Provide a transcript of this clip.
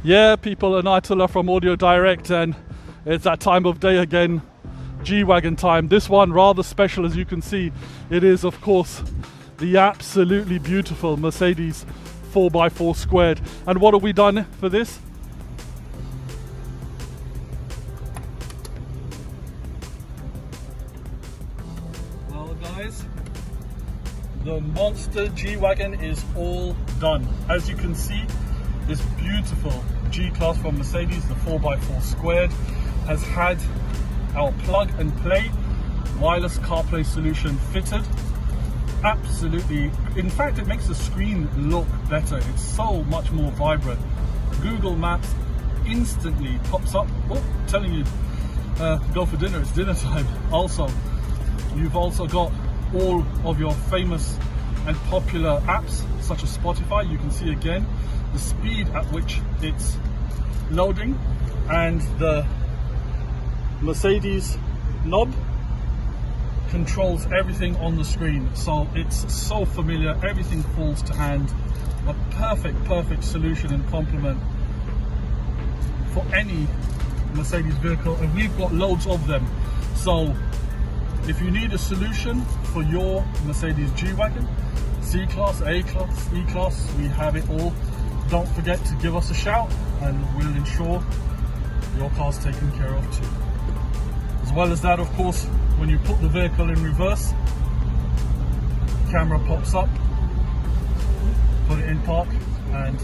Yeah, people, 𝗪𝟰🗧 from Audio Direct, and it's that time of day again, G-Wagon time. This one rather special, as you can see. It is, of course, the absolutely beautiful Mercedes 4x4 squared. And what have we done for this? Well, guys, the monster G-Wagon is all done. As you can see, this beautiful G-Class from Mercedes, the 4x4 squared, has had our plug and play wireless CarPlay solution fitted. Absolutely, in fact, it makes the screen look better. It's so much more vibrant. Google Maps instantly pops up, telling you go for dinner, it's dinner time. Also, you've also got all of your famous and popular apps such as Spotify. You can see again the speed at which it's loading, and the Mercedes knob controls everything on the screen, so it's so familiar, everything falls to hand. A perfect solution and complement for any Mercedes vehicle, and we've got loads of them. So if you need a solution for your Mercedes G-Wagon, C-Class, A-Class, E-Class, we have it all. Don't forget to give us a shout and we'll ensure your car's taken care of too. As well as that, of course, when you put the vehicle in reverse, camera pops up, put it in park, and